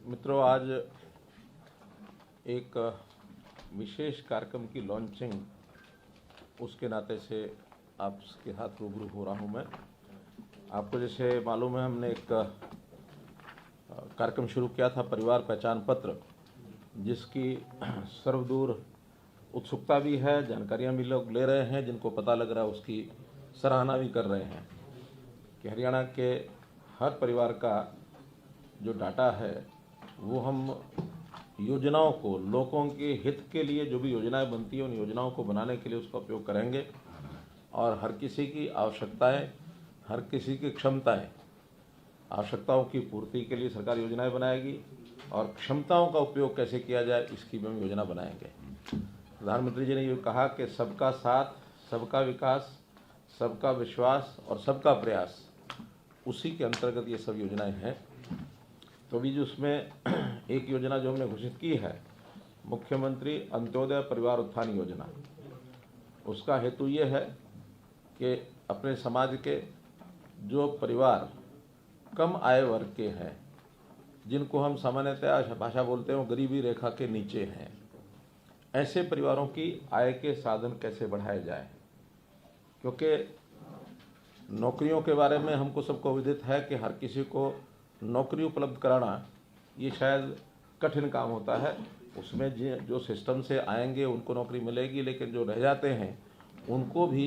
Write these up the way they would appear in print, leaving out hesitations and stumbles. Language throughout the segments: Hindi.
मित्रों, आज एक विशेष कार्यक्रम की लॉन्चिंग उसके नाते से आपके साथ रूबरू हो रहा हूं मैं। आपको जैसे मालूम है, हमने एक कार्यक्रम शुरू किया था, परिवार पहचान पत्र, जिसकी सर्वदूर उत्सुकता भी है, जानकारियां भी लोग ले रहे हैं, जिनको पता लग रहा है उसकी सराहना भी कर रहे हैं कि हरियाणा के हर परिवार का जो डाटा है वो हम योजनाओं को, लोगों के हित के लिए जो भी योजनाएं बनती हैं उन योजनाओं को बनाने के लिए उसका उपयोग करेंगे और हर किसी की आवश्यकताएं, हर किसी की क्षमताएं, आवश्यकताओं की पूर्ति के लिए सरकार योजनाएं बनाएगी और क्षमताओं का उपयोग कैसे किया जाए इसकी भी हम योजना बनाएंगे। प्रधानमंत्री जी ने ये कहा कि सबका साथ, सबका विकास, सबका विश्वास और सबका प्रयास, उसी के अंतर्गत ये सब योजनाएं हैं। तो अभी जो उसमें एक योजना जो हमने घोषित की है, मुख्यमंत्री अंत्योदय परिवार उत्थान योजना, उसका हेतु ये है कि अपने समाज के जो परिवार कम आय वर्ग के हैं, जिनको हम सामान्यतः भाषा बोलते हैं गरीबी रेखा के नीचे हैं, ऐसे परिवारों की आय के साधन कैसे बढ़ाए जाए। क्योंकि नौकरियों के बारे में हमको सबको विदित है कि हर किसी को नौकरी उपलब्ध कराना ये शायद कठिन काम होता है। उसमें जो सिस्टम से आएंगे उनको नौकरी मिलेगी, लेकिन जो रह जाते हैं उनको भी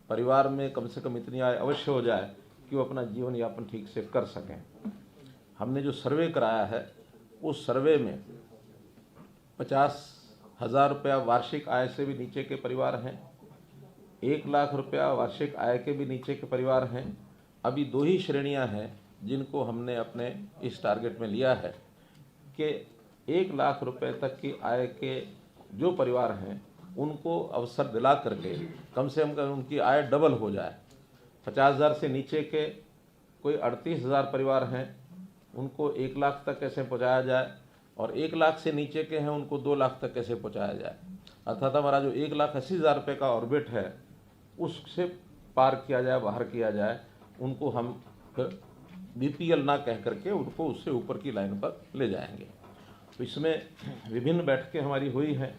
परिवार में कम से कम इतनी आय अवश्य हो जाए कि वो अपना जीवन यापन ठीक से कर सकें। हमने जो सर्वे कराया है उस सर्वे में 50,000 रुपया वार्षिक आय से भी नीचे के परिवार हैं, 1 लाख रुपया वार्षिक आय के भी नीचे के परिवार हैं। अभी 2 ही श्रेणियां हैं जिनको हमने अपने इस टारगेट में लिया है कि 1 लाख रुपए तक की आय के जो परिवार हैं उनको अवसर दिला करके कम से कम उनकी आय डबल हो जाए। 50,000 से नीचे के कोई 38,000 परिवार हैं, उनको 1 लाख तक कैसे पहुंचाया जाए, और 1 लाख से नीचे के हैं उनको 2 लाख तक कैसे पहुंचाया जाए। अर्थात हमारा जो 1,80,000 रुपये का ऑर्बिट है उससे पार किया जाए, बाहर किया जाए। उनको हम फिर बीपीएल ना कह करके उनको उससे ऊपर की लाइन पर ले जाएंगे। तो इसमें विभिन्न बैठकें हमारी हुई हैं,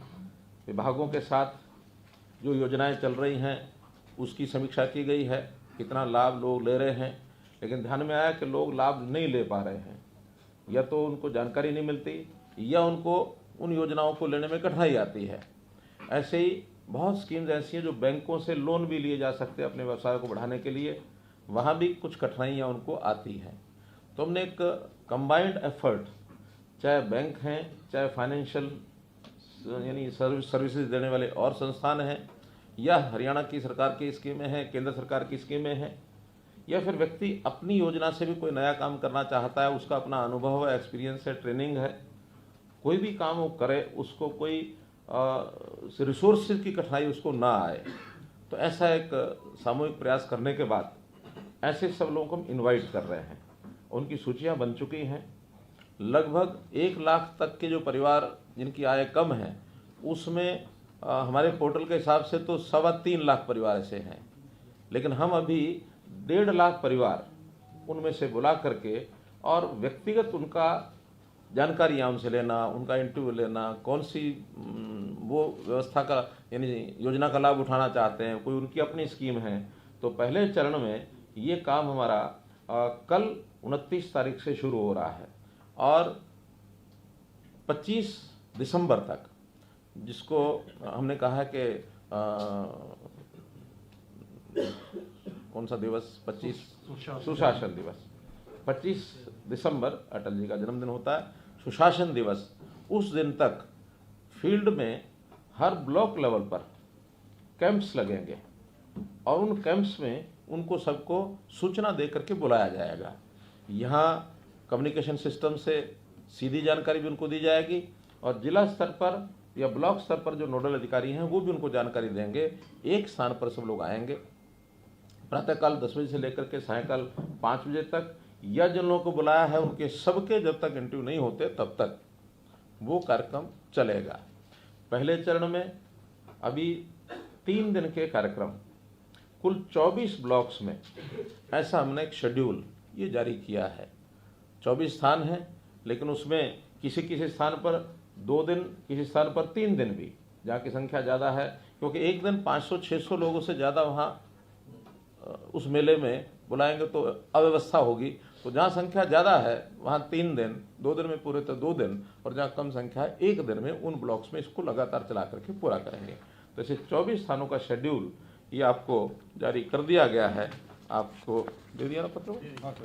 विभागों के साथ जो योजनाएं चल रही हैं उसकी समीक्षा की गई है, कितना लाभ लोग ले रहे हैं। लेकिन ध्यान में आया कि लोग लाभ नहीं ले पा रहे हैं, या तो उनको जानकारी नहीं मिलती या उनको उन योजनाओं को लेने में कठिनाई आती है। ऐसे ही बहुत स्कीम्स ऐसी हैं जो बैंकों से लोन भी लिए जा सकते हैं अपने व्यवसाय को बढ़ाने के लिए, वहाँ भी कुछ कठिनाइयाँ उनको आती हैं। तो हमने एक कंबाइंड एफर्ट, चाहे बैंक हैं, चाहे फाइनेंशियल यानी सर्विसेज देने वाले और संस्थान हैं, या हरियाणा की सरकार की स्कीमें हैं, केंद्र सरकार की स्कीमें हैं, या फिर व्यक्ति अपनी योजना से भी कोई नया काम करना चाहता है, उसका अपना अनुभव है, एक्सपीरियंस है, ट्रेनिंग है, कोई भी काम वो करे उसको कोई रिसोर्सेज की कठिनाई उसको ना आए। तो ऐसा एक सामूहिक प्रयास करने के बाद ऐसे सब लोगों को हम इनवाइट कर रहे हैं। उनकी सूचियां बन चुकी हैं। लगभग 1 लाख तक के जो परिवार जिनकी आय कम है उसमें हमारे पोर्टल के हिसाब से तो 3.25 लाख परिवार ऐसे हैं। लेकिन हम अभी 1.5 लाख परिवार उनमें से बुला करके और व्यक्तिगत उनका जानकारियाँ उनसे लेना, उनका इंटरव्यू लेना, कौन सी वो व्यवस्था का यानी योजना का लाभ उठाना चाहते हैं, कोई उनकी अपनी स्कीम है। तो पहले चरण में ये काम हमारा कल 29 तारीख से शुरू हो रहा है और 25 दिसंबर तक, जिसको हमने कहा है कि कौन सा दिवस, 25 सुशासन दिवस, 25 दिसंबर अटल जी का जन्मदिन होता है, सुशासन दिवस। उस दिन तक फील्ड में हर ब्लॉक लेवल पर कैंप्स लगेंगे और उन कैंप्स में उनको सबको सूचना दे करके बुलाया जाएगा। यहाँ कम्युनिकेशन सिस्टम से सीधी जानकारी भी उनको दी जाएगी और जिला स्तर पर या ब्लॉक स्तर पर जो नोडल अधिकारी हैं वो भी उनको जानकारी देंगे। एक स्थान पर सब लोग आएंगे प्रातःकाल 10 बजे से लेकर के सायंकाल 5 बजे तक, या जिन लोगों को बुलाया है उनके सबके जब तक इंटरव्यू नहीं होते तब तक वो कार्यक्रम चलेगा। पहले चरण में अभी 3 दिन के कार्यक्रम, कुल 24 ब्लॉक्स में, ऐसा हमने एक शेड्यूल ये जारी किया है। 24 स्थान हैं लेकिन उसमें किसी किसी स्थान पर 2 दिन, किसी स्थान पर 3 दिन भी, जहाँ की संख्या ज़्यादा है, क्योंकि एक दिन 500-600 लोगों से ज़्यादा वहाँ उस मेले में बुलाएंगे तो अव्यवस्था होगी। तो जहाँ संख्या ज़्यादा है वहाँ 3 दिन, 2 दिन में पूरे तो 2 दिन, और जहाँ कम संख्या है 1 दिन में उन ब्लॉक्स में इसको लगातार चला करके पूरा करेंगे। तो ऐसे 24 स्थानों का शेड्यूल ये आपको जारी कर दिया गया है। आपको दे दिया ना पत्र?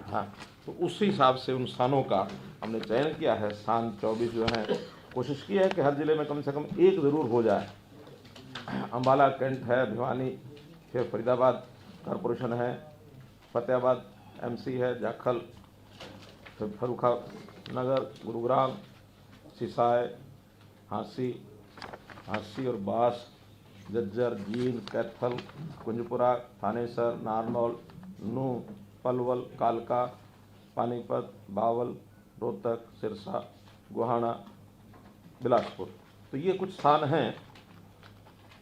हाँ, तो उस हिसाब से उन स्थानों का हमने चयन किया है। स्थान 24 जो हैं, कोशिश की है कि हर जिले में कम से कम एक ज़रूर हो जाए। अम्बाला कैंट है, भिवानी, फिर फरीदाबाद कॉरपोरेशन है, फतेहाबाद एमसी है, जाखल, फिर फर्रुखानगर, गुरुग्राम, सिसाई, हांसी और बास, जज्जर, जींद, कैथल, कुंजपुरा, थानेसर, नारनौल, नूंह, पलवल, कालका, पानीपत, बावल, रोहतक, सिरसा, गोहाना, बिलासपुर। तो ये कुछ स्थान हैं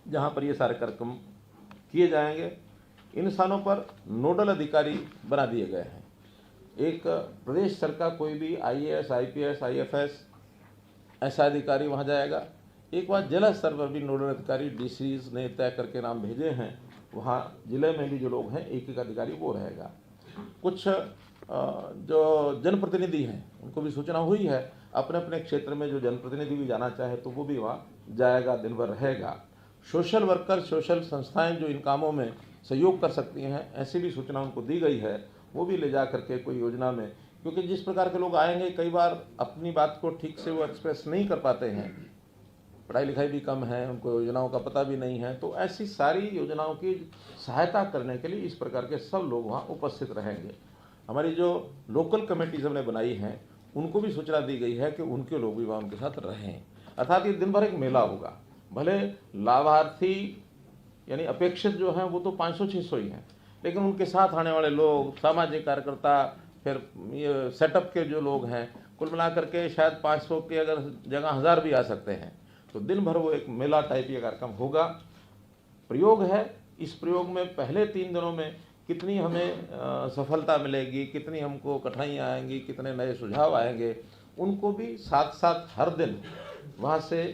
जहाँ पर ये सारे कार्यक्रम किए जाएंगे। इन स्थानों पर नोडल अधिकारी बना दिए गए हैं। एक प्रदेश स्तर का कोई भी IAS, IPS, IFS ऐसा अधिकारी वहाँ जाएगा। एक बार जिला स्तर पर भी नोडल अधिकारी DCs ने तय करके नाम भेजे हैं, वहाँ जिले में भी जो लोग हैं एक एक अधिकारी वो रहेगा। कुछ जो जनप्रतिनिधि हैं उनको भी सूचना हुई है, अपने अपने क्षेत्र में जो जनप्रतिनिधि भी जाना चाहे तो वो भी वहाँ जाएगा, दिन भर रहेगा। सोशल वर्कर, सोशल संस्थाएं जो इन कामों में सहयोग कर सकती हैं, ऐसी भी सूचना उनको दी गई है, वो भी ले जा करके कोई योजना में, क्योंकि जिस प्रकार के लोग आएंगे कई बार अपनी बात को ठीक से वो एक्सप्रेस नहीं कर पाते हैं, पढ़ाई लिखाई भी कम है, उनको योजनाओं का पता भी नहीं है, तो ऐसी सारी योजनाओं की सहायता करने के लिए इस प्रकार के सब लोग वहाँ उपस्थित रहेंगे। हमारी जो लोकल कमेटीज हमने बनाई हैं उनको भी सूचना दी गई है कि उनके लोग भी वहाँ उनके साथ रहें। अर्थात ये दिन भर एक मेला होगा। भले लाभार्थी यानी अपेक्षित जो हैं वो तो 500-600 ही हैं, लेकिन उनके साथ आने वाले लोग, सामाजिक कार्यकर्ता, फिर ये सेटअप के जो लोग हैं, कुल मिलाकर के शायद 500 की अगर जगह 1000 भी आ सकते हैं। तो दिन भर वो एक मेला टाइप ये कार्यक्रम होगा। प्रयोग है, इस प्रयोग में पहले 3 दिनों में कितनी हमें सफलता मिलेगी, कितनी हमको कठिनाइयाँ आएंगी, कितने नए सुझाव आएंगे, उनको भी साथ साथ हर दिन वहाँ से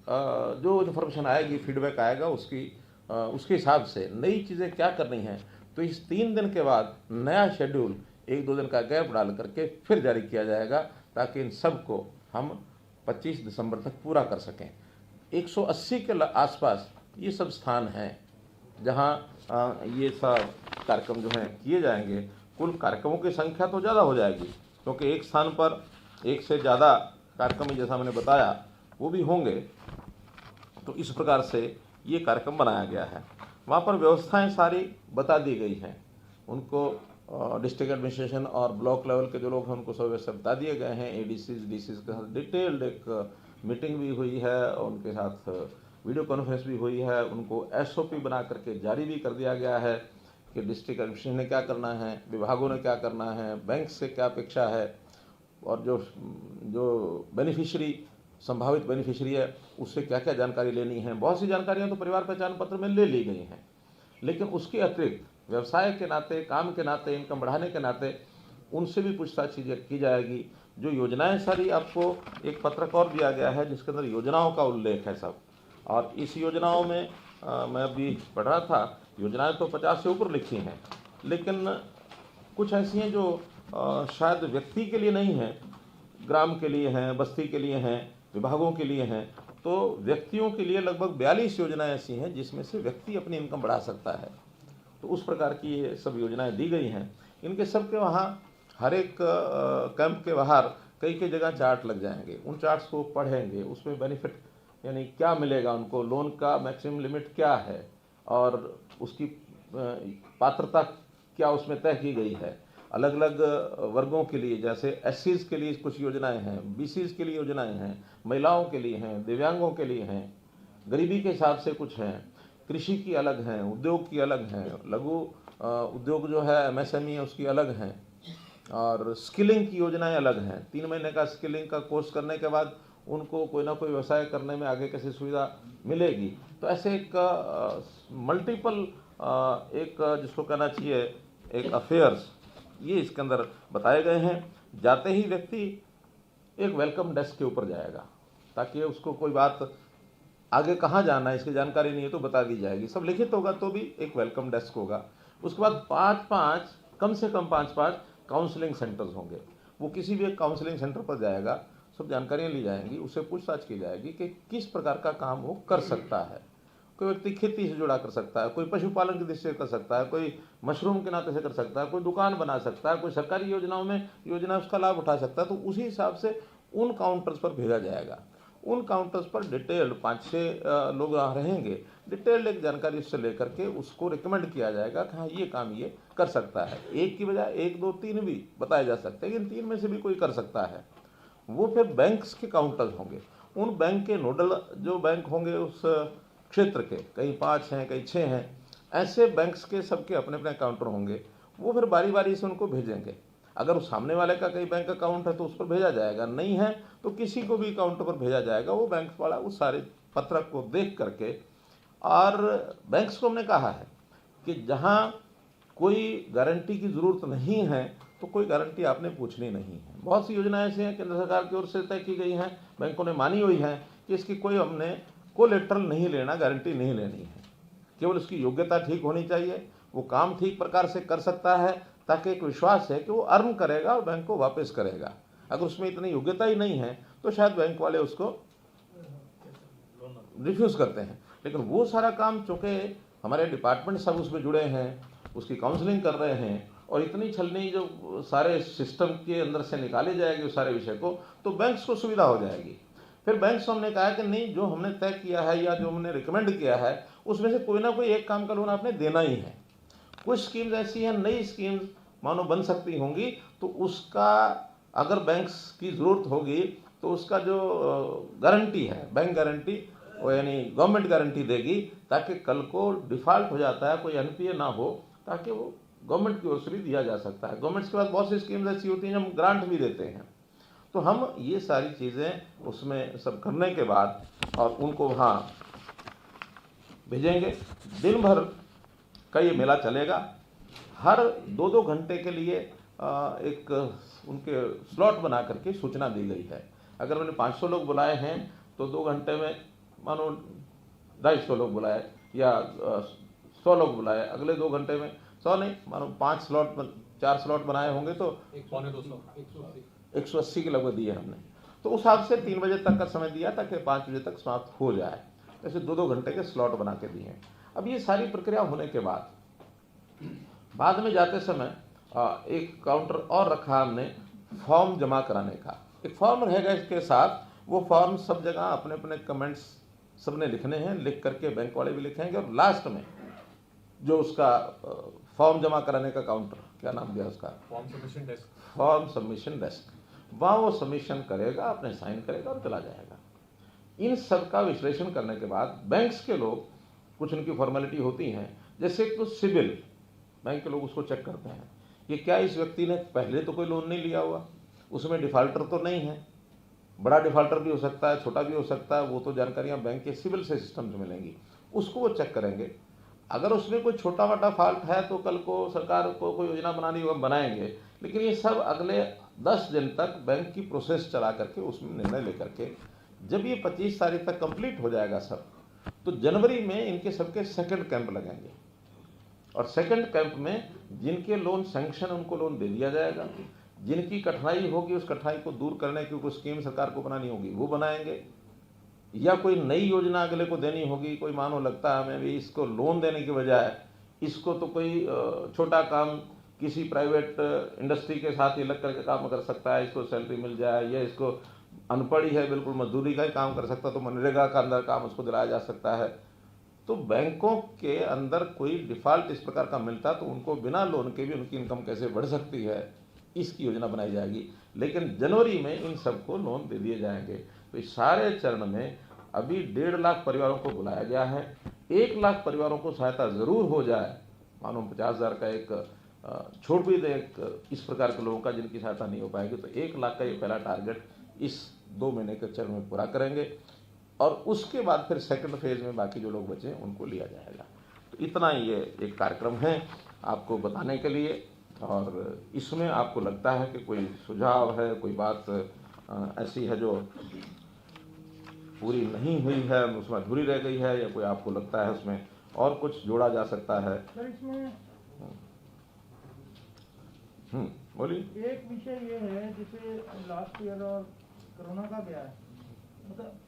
जो इन्फॉर्मेशन आएगी, फीडबैक आएगा, उसके हिसाब से नई चीज़ें क्या करनी हैं। तो इस 3 दिन के बाद नया शेड्यूल 1-2 दिन का गैप डाल करके फिर जारी किया जाएगा, ताकि इन सब को हम 25 दिसंबर तक पूरा कर सकें। 180 के आसपास ये सब स्थान हैं जहाँ ये सब कार्यक्रम जो हैं किए जाएंगे। कुल कार्यक्रमों की संख्या तो ज़्यादा हो जाएगी, क्योंकि एक स्थान पर एक से ज़्यादा कार्यक्रम जैसा मैंने बताया वो भी होंगे। तो इस प्रकार से ये कार्यक्रम बनाया गया है। वहाँ पर व्यवस्थाएं सारी बता दी गई हैं, उनको डिस्ट्रिक्ट एडमिनिस्ट्रेशन और ब्लॉक लेवल के जो लोग हैं उनको सब व्यवस्था बता दिए गए हैं। ADCs, DCs के साथ डिटेल्ड एक मीटिंग भी हुई है, और उनके साथ वीडियो कॉन्फ्रेंस भी हुई है। उनको SOP बना करके जारी भी कर दिया गया है कि डिस्ट्रिक्ट एडमिनिस्ट्रेशन ने क्या करना है, विभागों ने क्या करना है, बैंक से क्या अपेक्षा है, और जो बेनिफिशियरी, संभावित बेनिफिशियरी है, उससे क्या क्या जानकारी लेनी है। बहुत सी जानकारियां तो परिवार पहचान पत्र में ले ली गई हैं, लेकिन उसके अतिरिक्त व्यवसाय के नाते, काम के नाते, इनकम बढ़ाने के नाते उनसे भी पूछताछ की जाएगी। जो योजनाएं सारी आपको एक पत्रक और दिया गया है जिसके अंदर योजनाओं का उल्लेख है सब, और इस योजनाओं में मैं अभी पढ़ रहा था, योजनाएं तो 50 से ऊपर लिखी हैं, लेकिन कुछ ऐसी हैं जो शायद व्यक्ति के लिए नहीं हैं, ग्राम के लिए हैं, बस्ती के लिए हैं, विभागों के लिए हैं। तो व्यक्तियों के लिए लगभग 42 योजनाएं ऐसी हैं जिसमें से व्यक्ति अपनी इनकम बढ़ा सकता है। तो उस प्रकार की ये सब योजनाएं दी गई हैं। इनके सब के वहाँ हर एक कैंप के बाहर कई कई जगह चार्ट लग जाएंगे। उन चार्ट्स को पढ़ेंगे, उसमें बेनिफिट यानी क्या मिलेगा उनको, लोन का मैक्सिमम लिमिट क्या है, और उसकी पात्रता क्या उसमें तय की गई है। अलग अलग वर्गों के लिए, जैसे SCs के लिए कुछ योजनाएं हैं, BCs के लिए योजनाएं हैं, महिलाओं के लिए हैं, दिव्यांगों के लिए हैं, गरीबी के हिसाब से कुछ हैं, कृषि की अलग हैं, उद्योग की अलग हैं, लघु उद्योग जो है MSME उसकी अलग हैं, और स्किलिंग की योजनाएं अलग हैं। 3 महीने का स्किलिंग का कोर्स करने के बाद उनको कोई ना कोई व्यवसाय करने में आगे कैसे सुविधा मिलेगी। तो ऐसे एक मल्टीपल एक जिसको कहना चाहिए एक अफेयर्स, ये इसके अंदर बताए गए हैं। जाते ही व्यक्ति एक वेलकम डेस्क के ऊपर जाएगा, ताकि उसको कोई बात आगे कहाँ जाना है इसकी जानकारी नहीं है तो बता दी जाएगी। सब लिखित होगा तो भी एक वेलकम डेस्क होगा। उसके बाद 5-5 कम से कम 5-5 काउंसलिंग सेंटर्स होंगे। वो किसी भी एक काउंसलिंग सेंटर पर जाएगा, सब जानकारियाँ ली जाएंगी, उससे पूछताछ की जाएगी कि किस प्रकार का काम वो कर सकता है। कोई व्यक्ति खेती से जुड़ा कर सकता है, कोई पशुपालन की दृष्टि से कर सकता है, कोई मशरूम के नाते से कर सकता है, कोई दुकान बना सकता है, कोई सरकारी योजनाओं में योजना उसका लाभ उठा सकता है। तो उसी हिसाब से उन काउंटर्स पर भेजा जाएगा। उन काउंटर्स पर डिटेल्ड 5-6 लोग रहेंगे, डिटेल्ड एक जानकारी उससे लेकर के उसको रिकमेंड किया जाएगा कि हाँ ये काम ये कर सकता है। एक की बजाय 1, 2, 3 भी बताए जा सकते हैं, लेकिन 3 में से भी कोई कर सकता है। वो फिर बैंक्स के काउंटर्स होंगे। उन बैंक के नोडल जो बैंक होंगे उस क्षेत्र के, कहीं 5 हैं कहीं 6 हैं, ऐसे बैंक्स के सबके अपने अपने काउंटर होंगे। वो फिर बारी बारी से उनको भेजेंगे। अगर उस सामने वाले का कहीं बैंक अकाउंट है तो उस पर भेजा जाएगा, नहीं है तो किसी को भी काउंटर पर भेजा जाएगा। वो बैंक वाला उस सारे पत्रक को देख करके, और बैंक्स को हमने कहा है कि जहाँ कोई गारंटी की ज़रूरत नहीं है तो कोई गारंटी आपने पूछनी नहीं है। बहुत सी योजनाएं ऐसी हैं केंद्र सरकार की ओर से तय की गई हैं, बैंकों ने मानी हुई हैं कि इसकी कोई हमने कोलेटरल नहीं लेना, गारंटी नहीं लेनी है। केवल उसकी योग्यता ठीक होनी चाहिए, वो काम ठीक प्रकार से कर सकता है, ताकि एक विश्वास है कि वो अर्न करेगा और बैंक को वापस करेगा। अगर उसमें इतनी योग्यता ही नहीं है तो शायद बैंक वाले उसको रिफ्यूज़ करते हैं। लेकिन वो सारा काम चूँकि हमारे डिपार्टमेंट सब उसमें जुड़े हैं, उसकी काउंसलिंग कर रहे हैं, और इतनी छलनी जो सारे सिस्टम के अंदर से निकाले जाएगी उस सारे विषय को, तो बैंक्स को सुविधा हो जाएगी। फिर बैंक्स को हमने कहा कि नहीं, जो हमने तय किया है या जो हमने रिकमेंड किया है उसमें से कोई ना कोई एक काम का लोन आपने देना ही है। कुछ स्कीम्स ऐसी हैं, नई स्कीम्स मानो बन सकती होंगी, तो उसका अगर बैंक्स की ज़रूरत होगी तो उसका जो गारंटी है, बैंक गारंटी, वो यानी गवर्नमेंट गारंटी देगी, ताकि कल को डिफ़ॉल्ट हो जाता है कोई एनपीए ना हो, ताकि वो गवर्नमेंट की ओर से भी दिया जा सकता है। गवर्नमेंट के पास बहुत सी स्कीम्स ऐसी होती हैं जो हम ग्रांट भी देते हैं। तो हम ये सारी चीज़ें उसमें सब करने के बाद और उनको वहाँ भेजेंगे। दिन भर का ये मेला चलेगा। हर 2-2 घंटे के लिए एक उनके स्लॉट बना करके सूचना दी गई है। अगर मैंने 500 लोग बुलाए हैं तो 2 घंटे में मानो 250 लोग बुलाए, या 100 लोग बुलाए, अगले 2 घंटे में 100 नहीं, मानो 4 स्लॉट बनाए होंगे तो 180 के लगभग दिए हमने। तो उस हिसाब से 3 बजे तक का समय दिया ताकि 5 बजे तक समाप्त हो जाए। ऐसे 2-2 घंटे के स्लॉट बना के दिए हैं। अब ये सारी प्रक्रिया होने के बाद में जाते समय एक काउंटर और रखा हमने फॉर्म जमा कराने का। एक फॉर्म रहेगा इसके साथ, वो फॉर्म सब जगह अपने अपने कमेंट्स सबने लिखने हैं, लिख करके बैंक वाले भी लिखेंगे, और लास्ट में जो उसका फॉर्म जमा कराने का काउंटर, क्या नाम दिया उसका, फॉर्म सबमिशन डेस्क, वहाँ वो सबमिशन करेगा, अपने साइन करेगा और चला जाएगा। इन सब का विश्लेषण करने के बाद बैंक्स के लोग, कुछ उनकी फॉर्मेलिटी होती हैं, जैसे तो सिविल, बैंक के लोग उसको चेक करते हैं कि क्या इस व्यक्ति ने पहले तो कोई लोन नहीं लिया हुआ, उसमें डिफ़ॉल्टर तो नहीं है, बड़ा डिफ़ॉल्टर भी हो सकता है, छोटा भी हो सकता है, वो तो जानकारियाँ बैंक के सिविल से सिस्टम से मिलेंगी, उसको वो चेक करेंगे। अगर उसमें कोई छोटा मोटा फॉल्ट है तो कल को सरकार को कोई योजना बनानी होगा, बनाएंगे। लेकिन ये सब अगले 10 दिन तक बैंक की प्रोसेस चला करके उसमें निर्णय लेकर के, जब ये 25 तारीख तक कंप्लीट हो जाएगा सब, तो जनवरी में इनके सबके सेकंड कैंप लगेंगे, और सेकंड कैंप में जिनके लोन सैंक्शन उनको लोन दे दिया जाएगा। जिनकी कठिनाई होगी उस कठिनाई को दूर करने की कोई स्कीम सरकार को बनानी होगी वो बनाएंगे, या कोई नई योजना अगले को देनी होगी। कोई मानो लगता है हमें भी इसको लोन देने की बजाय इसको तो कोई छोटा काम किसी प्राइवेट इंडस्ट्री के साथ ही लग करके काम कर सकता है, इसको सैलरी मिल जाए, या इसको अनपढ़ ही है, बिल्कुल मजदूरी का ही काम कर सकता है, तो मनरेगा का अंदर काम उसको दिलाया जा सकता है। तो बैंकों के अंदर कोई डिफ़ॉल्ट इस प्रकार का मिलता तो उनको बिना लोन के भी उनकी इनकम कैसे बढ़ सकती है, इसकी योजना बनाई जाएगी। लेकिन जनवरी में इन सबको लोन दे दिए जाएंगे। तो इस सारे चरण में अभी 1.5 लाख परिवारों को बुलाया गया है। 1 लाख परिवारों को सहायता ज़रूर हो जाए, मानो 50,000 का एक छोड़ भी दे इस प्रकार के लोगों का जिनकी सहायता नहीं हो पाएगी, तो 1 लाख का ये पहला टारगेट इस 2 महीने के चरण में पूरा करेंगे, और उसके बाद फिर सेकंड फेज में बाकी जो लोग बचे उनको लिया जाएगा। तो इतना ये एक कार्यक्रम है आपको बताने के लिए। और इसमें आपको लगता है कि कोई सुझाव है, कोई बात ऐसी है जो पूरी नहीं हुई है, उसमें अधूरी रह गई है, या कोई आपको लगता है उसमें और कुछ जोड़ा जा सकता है? सर इसमें बोलिए। एक विषय ये है, जैसे लास्ट ईयर और कोरोना का गया है, मतलब